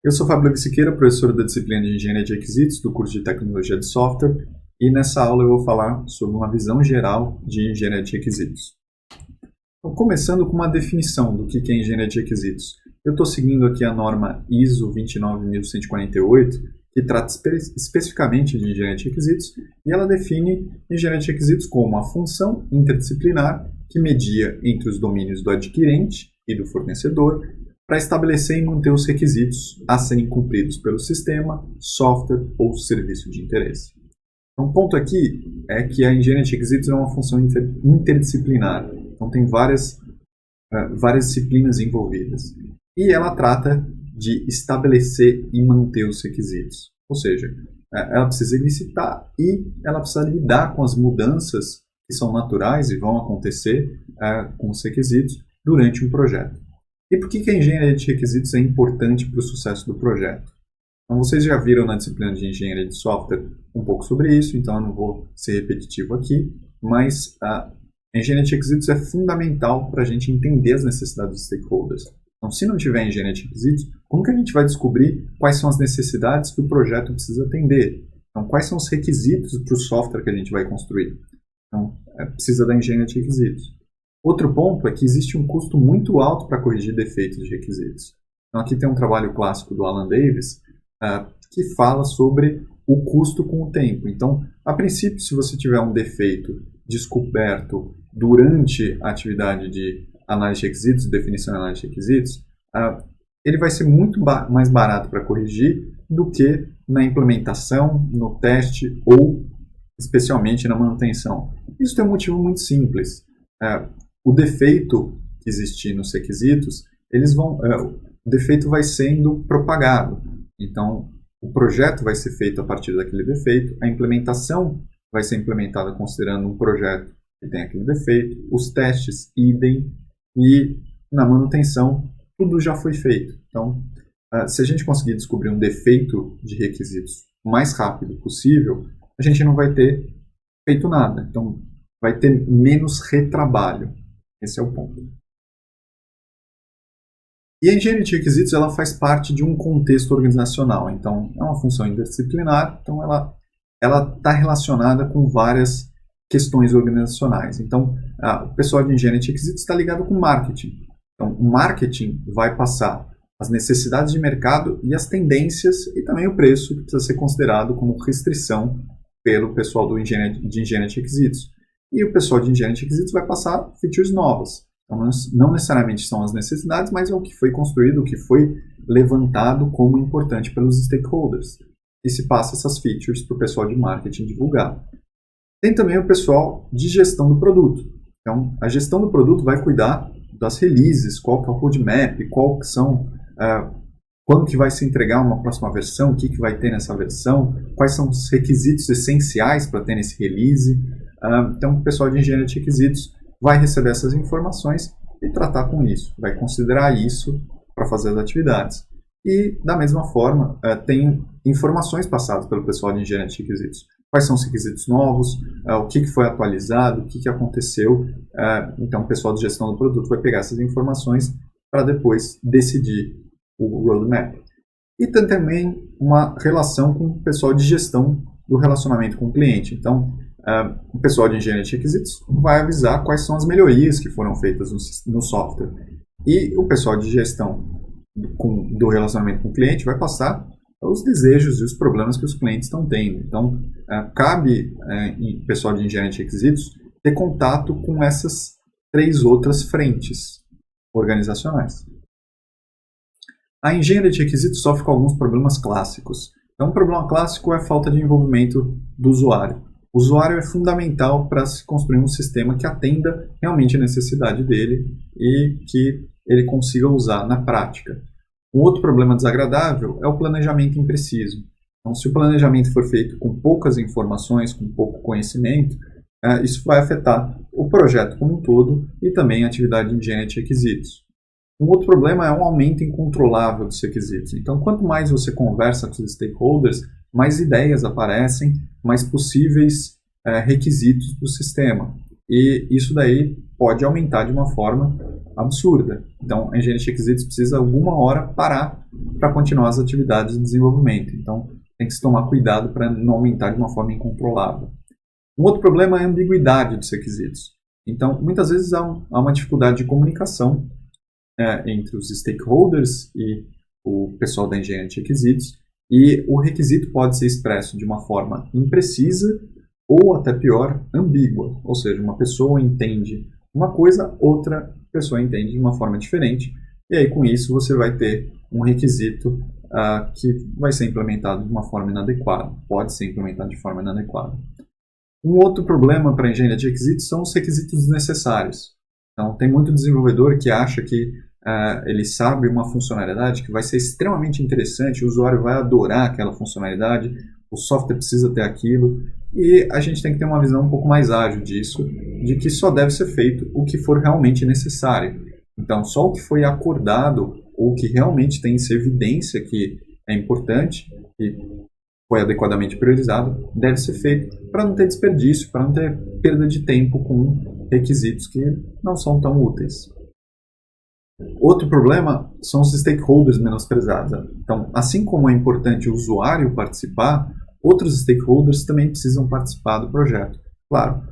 Eu sou Fábio Levi Siqueira, professor da disciplina de Engenharia de Requisitos do curso de Tecnologia de Software, e nessa aula eu vou falar sobre uma visão geral de Engenharia de Requisitos. Então, começando com uma definição do que é Engenharia de Requisitos. Eu estou seguindo aqui a norma ISO 29148, que trata especificamente de Engenharia de Requisitos, e ela define Engenharia de Requisitos como uma função interdisciplinar que media entre os domínios do adquirente e do fornecedor para estabelecer e manter os requisitos a serem cumpridos pelo sistema, software ou serviço de interesse. Então, o ponto aqui é que a engenharia de requisitos é uma função interdisciplinar. Então, tem várias disciplinas envolvidas. E ela trata de estabelecer e manter os requisitos. Ou seja, ela precisa licitar e ela precisa lidar com as mudanças que são naturais e vão acontecer com os requisitos durante um projeto. E por que a engenharia de requisitos é importante para o sucesso do projeto? Então, vocês já viram na disciplina de engenharia de software um pouco sobre isso, então eu não vou ser repetitivo aqui, mas a engenharia de requisitos é fundamental para a gente entender as necessidades dos stakeholders. Então, se não tiver engenharia de requisitos, como que a gente vai descobrir quais são as necessidades que o projeto precisa atender? Então, quais são os requisitos para o software que a gente vai construir? Então, precisa da engenharia de requisitos. Outro ponto é que existe um custo muito alto para corrigir defeitos de requisitos. Então, aqui tem um trabalho clássico do Alan Davis que fala sobre o custo com o tempo. Então, a princípio, se você tiver um defeito descoberto durante a atividade de análise de requisitos, definição e análise de requisitos, ele vai ser muito mais barato para corrigir do que na implementação, no teste ou especialmente na manutenção. Isso tem um motivo muito simples. O defeito que existir nos requisitos, o defeito vai sendo propagado. Então, o projeto vai ser feito a partir daquele defeito, a implementação vai ser implementada considerando um projeto que tem aquele defeito, os testes, idem, e na manutenção, tudo já foi feito. Então, se a gente conseguir descobrir um defeito de requisitos o mais rápido possível, a gente não vai ter feito nada. Então, vai ter menos retrabalho. Esse é o ponto. E a engenharia de requisitos ela faz parte de um contexto organizacional. Então, é uma função interdisciplinar, então ela está relacionada com várias questões organizacionais. Então, o pessoal de engenharia de requisitos está ligado com marketing. Então, o marketing vai passar as necessidades de mercado e as tendências e também o preço que precisa ser considerado como restrição pelo pessoal de engenharia de requisitos. E o pessoal de engenharia de requisitos vai passar features novas. Então, não necessariamente são as necessidades, mas é o que foi construído, o que foi levantado como importante pelos stakeholders. E se passa essas features para o pessoal de marketing divulgar. Tem também o pessoal de gestão do produto. Então, a gestão do produto vai cuidar das releases, qual que é o roadmap, qual que são, quando que vai se entregar uma próxima versão, o que vai ter nessa versão, quais são os requisitos essenciais para ter nesse release. Então, o pessoal de engenharia de requisitos vai receber essas informações e tratar com isso, vai considerar isso para fazer as atividades. E, da mesma forma, tem informações passadas pelo pessoal de engenharia de requisitos. Quais são os requisitos novos, o que foi atualizado, o que aconteceu. Então, o pessoal de gestão do produto vai pegar essas informações para depois decidir o roadmap. E tem também uma relação com o pessoal de gestão do relacionamento com o cliente. Então, o pessoal de engenharia de requisitos vai avisar quais são as melhorias que foram feitas no software. E o pessoal de gestão do relacionamento com o cliente vai passar os desejos e os problemas que os clientes estão tendo. Então, cabe em pessoal de engenharia de requisitos ter contato com essas 3 outras frentes organizacionais. A engenharia de requisitos sofre com alguns problemas clássicos. Então, um problema clássico é a falta de envolvimento do usuário. O usuário é fundamental para se construir um sistema que atenda realmente a necessidade dele e que ele consiga usar na prática. Um outro problema desagradável é o planejamento impreciso. Então, se o planejamento for feito com poucas informações, com pouco conhecimento, isso vai afetar o projeto como um todo e também a atividade de engenharia de requisitos. Um outro problema é um aumento incontrolável dos requisitos. Então, quanto mais você conversa com os stakeholders, mais ideias aparecem, mais possíveis requisitos do sistema. e isso daí pode aumentar de uma forma absurda. Então, a engenharia de requisitos precisa alguma hora parar para continuar as atividades de desenvolvimento. Então, tem que se tomar cuidado para não aumentar de uma forma incontrolável. Um outro problema é a ambiguidade dos requisitos. Então, muitas vezes há uma dificuldade de comunicação entre os stakeholders e o pessoal da engenharia de requisitos, e o requisito pode ser expresso de uma forma imprecisa ou, até pior, ambígua. Ou seja, uma pessoa entende uma coisa, outra pessoa entende de uma forma diferente, e aí com isso você vai ter um requisito que vai ser implementado de uma forma inadequada, pode ser implementado de forma inadequada. Um outro problema para a engenharia de requisitos são os requisitos desnecessários. Então, tem muito desenvolvedor que acha que ele sabe uma funcionalidade que vai ser extremamente interessante, o usuário vai adorar aquela funcionalidade, o software precisa ter aquilo, e a gente tem que ter uma visão um pouco mais ágil disso, de que só deve ser feito o que for realmente necessário. Então, só o que foi acordado, ou que realmente tem evidência que é importante, e foi adequadamente priorizado, deve ser feito para não ter desperdício, para não ter perda de tempo com requisitos que não são tão úteis. Outro problema são os stakeholders menosprezados. Então, assim como é importante o usuário participar, outros stakeholders também precisam participar do projeto. Claro,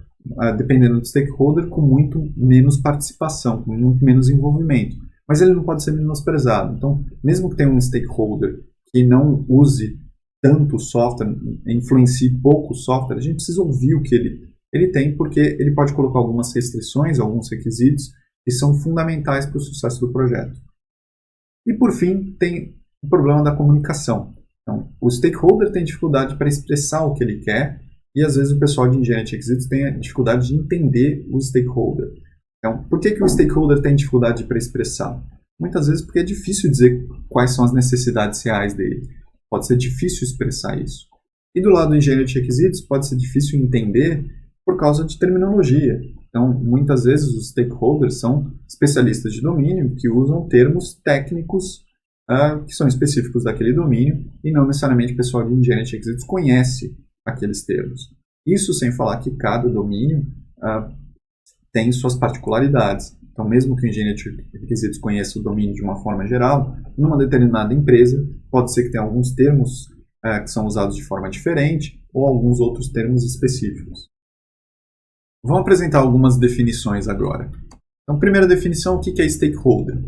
dependendo do stakeholder, com muito menos participação, com muito menos envolvimento. Mas ele não pode ser menosprezado. Então, mesmo que tenha um stakeholder que não use tanto software, influencie pouco o software, a gente precisa ouvir o que ele tem, porque ele pode colocar algumas restrições, alguns requisitos, que são fundamentais para o sucesso do projeto. E, por fim, tem o problema da comunicação. Então, o stakeholder tem dificuldade para expressar o que ele quer, e às vezes o pessoal de engenharia de requisitos tem a dificuldade de entender o stakeholder. Então, por que o stakeholder tem dificuldade para expressar? Muitas vezes porque é difícil dizer quais são as necessidades reais dele. Pode ser difícil expressar isso. E do lado do engenheiro de requisitos, pode ser difícil entender por causa de terminologia. Então, muitas vezes os stakeholders são especialistas de domínio que usam termos técnicos que são específicos daquele domínio e não necessariamente o pessoal de engenharia de requisitos conhece aqueles termos. Isso sem falar que cada domínio tem suas particularidades. Então, mesmo que o engenheiro de requisitos conheça o domínio de uma forma geral, numa determinada empresa, pode ser que tenha alguns termos que são usados de forma diferente ou alguns outros termos específicos. Vamos apresentar algumas definições agora. Então, primeira definição, o que é stakeholder?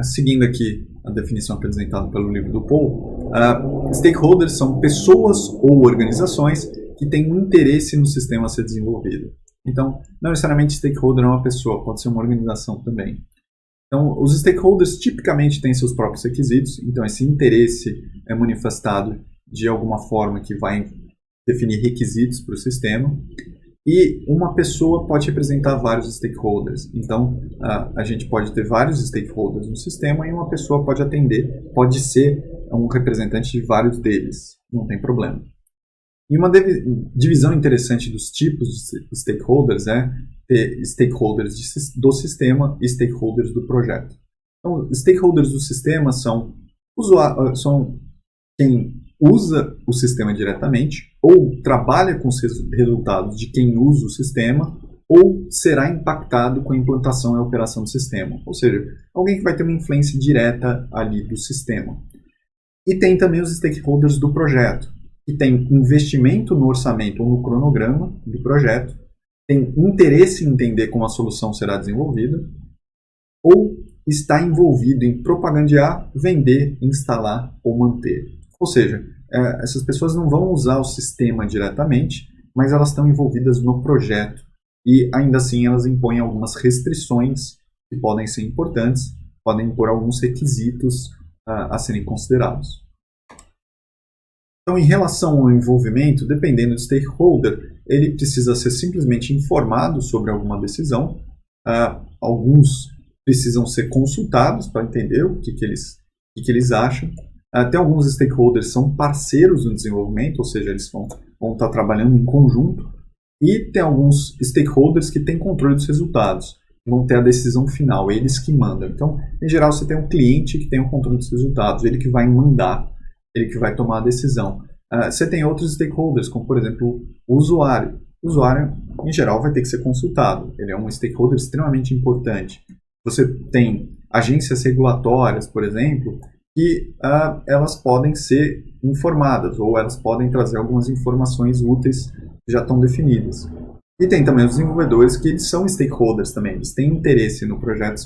Seguindo aqui a definição apresentada pelo livro do Paul, stakeholders são pessoas ou organizações que têm um interesse no sistema a ser desenvolvido. Então, não necessariamente stakeholder é uma pessoa, pode ser uma organização também. Então, os stakeholders tipicamente têm seus próprios requisitos, então esse interesse é manifestado de alguma forma que vai definir requisitos para o sistema. E uma pessoa pode representar vários stakeholders. Então, a gente pode ter vários stakeholders no sistema e uma pessoa pode atender, pode ser um representante de vários deles. Não tem problema. E uma divisão interessante dos tipos de stakeholders é ter stakeholders do sistema e stakeholders do projeto. Então, stakeholders do sistema são quem usa o sistema diretamente, ou trabalha com os resultados de quem usa o sistema, ou será impactado com a implantação e a operação do sistema. Ou seja, alguém que vai ter uma influência direta ali do sistema. E tem também os stakeholders do projeto, que tem investimento no orçamento ou no cronograma do projeto, tem interesse em entender como a solução será desenvolvida, ou está envolvido em propagandear, vender, instalar ou manter. Ou seja, essas pessoas não vão usar o sistema diretamente, mas elas estão envolvidas no projeto e ainda assim elas impõem algumas restrições que podem ser importantes, podem impor alguns requisitos a serem considerados. Então, em relação ao envolvimento, dependendo do stakeholder, ele precisa ser simplesmente informado sobre alguma decisão. Alguns precisam ser consultados para entender o que eles acham. Tem alguns stakeholders que são parceiros no desenvolvimento, ou seja, eles vão estar trabalhando em conjunto. E tem alguns stakeholders que têm controle dos resultados, vão ter a decisão final, eles que mandam. Então, em geral, você tem um cliente que tem o controle dos resultados, ele que vai mandar, ele que vai tomar a decisão. Você tem outros stakeholders, como, por exemplo, o usuário. o usuário, em geral, vai ter que ser consultado. Ele é um stakeholder extremamente importante. Você tem agências regulatórias, por exemplo, que elas podem ser informadas ou elas podem trazer algumas informações úteis que já estão definidas. E tem também os desenvolvedores que eles são stakeholders também, eles têm interesse no projeto,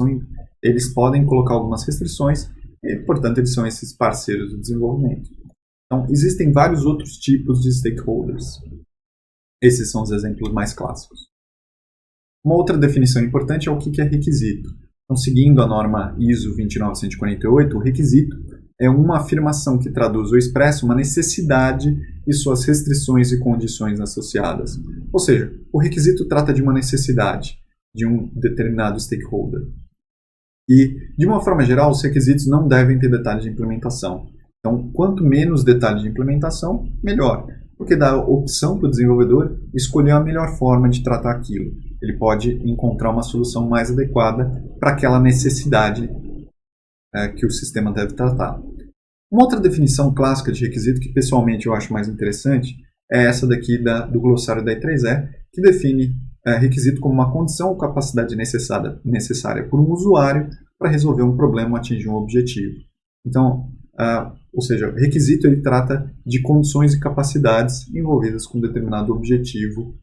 eles podem colocar algumas restrições e, portanto, eles são esses parceiros do desenvolvimento. Então, existem vários outros tipos de stakeholders. Esses são os exemplos mais clássicos. Uma outra definição importante é o que é requisito. Então, seguindo a norma ISO 29148, o requisito é uma afirmação que traduz ou expressa uma necessidade e suas restrições e condições associadas. Ou seja, o requisito trata de uma necessidade de um determinado stakeholder. E, de uma forma geral, os requisitos não devem ter detalhes de implementação. Então, quanto menos detalhes de implementação, melhor, porque dá a opção para o desenvolvedor escolher a melhor forma de tratar aquilo. Ele pode encontrar uma solução mais adequada para aquela necessidade que o sistema deve tratar. Uma outra definição clássica de requisito que pessoalmente eu acho mais interessante é essa daqui do glossário da I3E, que define requisito como uma condição ou capacidade necessária por um usuário para resolver um problema ou atingir um objetivo. Então, ou seja, requisito ele trata de condições e capacidades envolvidas com um determinado objetivo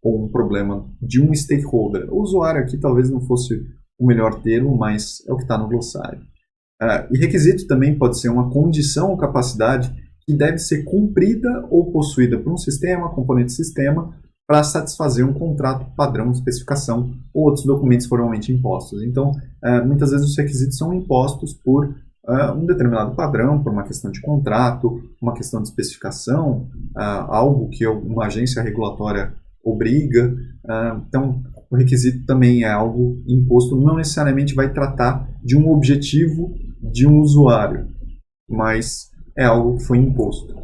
ou um problema de um stakeholder. O usuário aqui talvez não fosse o melhor termo, mas é o que está no glossário. E requisito também pode ser uma condição ou capacidade que deve ser cumprida ou possuída por um sistema, componente do sistema, para satisfazer um contrato, padrão, especificação ou outros documentos formalmente impostos. Então, muitas vezes os requisitos são impostos por um determinado padrão, por uma questão de contrato, uma questão de especificação, algo que uma agência regulatória obriga. Então, o requisito também é algo imposto, não necessariamente vai tratar de um objetivo de um usuário, mas é algo que foi imposto.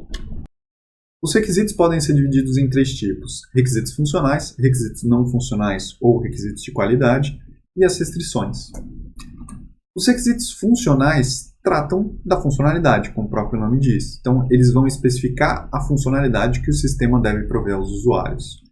Os requisitos podem ser divididos em 3 tipos: requisitos funcionais, requisitos não funcionais ou requisitos de qualidade, e as restrições. Os requisitos funcionais tratam da funcionalidade, como o próprio nome diz. Então, eles vão especificar a funcionalidade que o sistema deve prover aos usuários.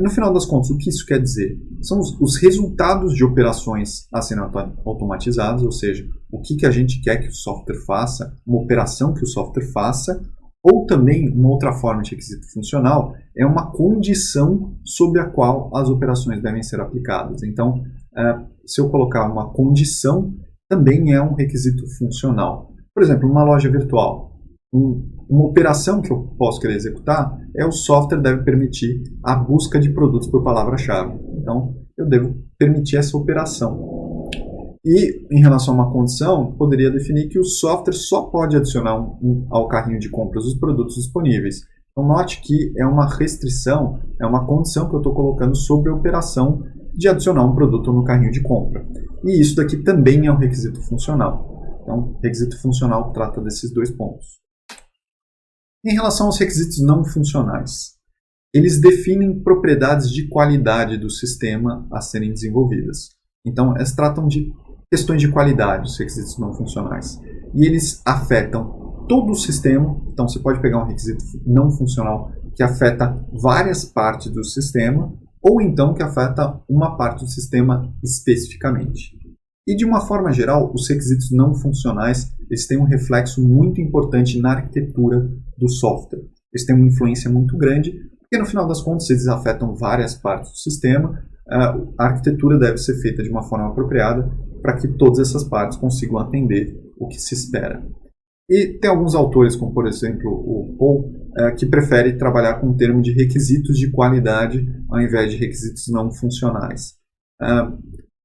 No final das contas, o que isso quer dizer? São os resultados de operações a serem automatizadas, ou seja, o que a gente quer que o software faça, uma operação que o software faça, ou também, uma outra forma de requisito funcional, é uma condição sob a qual as operações devem ser aplicadas. Então, se eu colocar uma condição, também é um requisito funcional. Por exemplo, uma loja virtual. Uma operação que eu posso querer executar é o software deve permitir a busca de produtos por palavra-chave. Então, eu devo permitir essa operação. E, em relação a uma condição, poderia definir que o software só pode adicionar ao carrinho de compras os produtos disponíveis. Então, note que é uma restrição, é uma condição que eu estou colocando sobre a operação de adicionar um produto no carrinho de compra. E isso daqui também é um requisito funcional. Então, requisito funcional trata desses 2 pontos. Em relação aos requisitos não funcionais, eles definem propriedades de qualidade do sistema a serem desenvolvidas. Então, eles tratam de questões de qualidade, os requisitos não funcionais. E eles afetam todo o sistema. Então, você pode pegar um requisito não funcional que afeta várias partes do sistema, ou então que afeta uma parte do sistema especificamente. E, de uma forma geral, os requisitos não funcionais eles têm um reflexo muito importante na arquitetura do software. Eles têm uma influência muito grande, porque, no final das contas, eles afetam várias partes do sistema. A arquitetura deve ser feita de uma forma apropriada para que todas essas partes consigam atender o que se espera. E tem alguns autores, como, por exemplo, o Paul, que prefere trabalhar com o termo de requisitos de qualidade ao invés de requisitos não funcionais.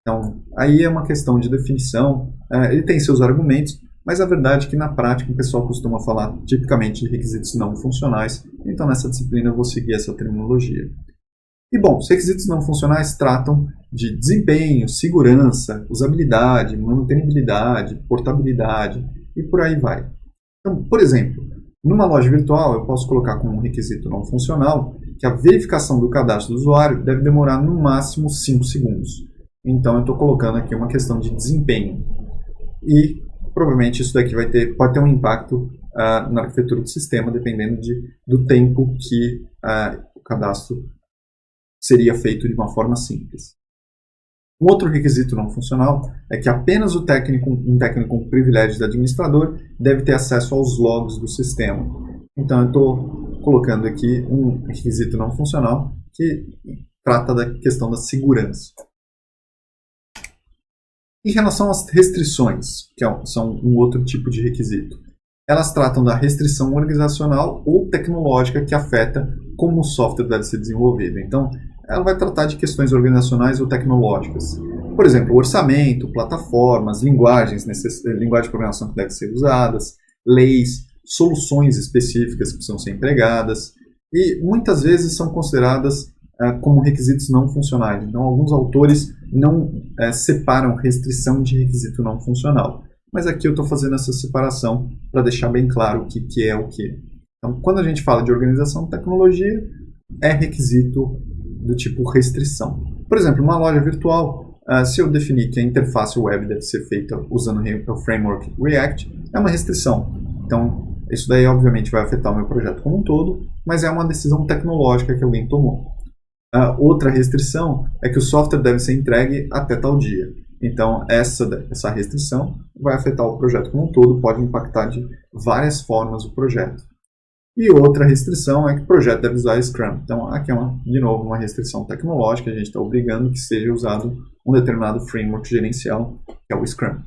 Então, aí é uma questão de definição. Ele tem seus argumentos, mas a verdade é que na prática o pessoal costuma falar tipicamente de requisitos não funcionais, então nessa disciplina eu vou seguir essa terminologia. E bom, os requisitos não funcionais tratam de desempenho, segurança, usabilidade, manutenibilidade, portabilidade e por aí vai. Então, por exemplo, numa loja virtual eu posso colocar como um requisito não funcional que a verificação do cadastro do usuário deve demorar no máximo 5 segundos. Então eu estou colocando aqui uma questão de desempenho. E provavelmente isso daqui pode ter um impacto na arquitetura do sistema, dependendo do tempo que cadastro seria feito de uma forma simples. Um outro requisito não funcional é que apenas um técnico com privilégio de administrador deve ter acesso aos logs do sistema. Então, eu estou colocando aqui um requisito não funcional que trata da questão da segurança. Em relação às restrições, que são um outro tipo de requisito, elas tratam da restrição organizacional ou tecnológica que afeta como o software deve ser desenvolvido. Então, ela vai tratar de questões organizacionais ou tecnológicas. Por exemplo, orçamento, plataformas, linguagens de programação que devem ser usadas, leis, soluções específicas que precisam ser empregadas, e muitas vezes são consideradas como requisitos não funcionais. Então, alguns autores não separam restrição de requisito não funcional. Mas aqui eu estou fazendo essa separação para deixar bem claro o que é o que. Então, quando a gente fala de organização de tecnologia, é requisito do tipo restrição. Por exemplo, uma loja virtual, se eu definir que a interface web deve ser feita usando o framework React, é uma restrição. Então, isso daí obviamente vai afetar o meu projeto como um todo, mas é uma decisão tecnológica que alguém tomou. Outra restrição é que o software deve ser entregue até tal dia. Então, essa restrição vai afetar o projeto como um todo, pode impactar de várias formas o projeto. E outra restrição é que o projeto deve usar Scrum. Então, aqui é, de novo, uma restrição tecnológica. A gente está obrigando que seja usado um determinado framework gerencial, que é o Scrum.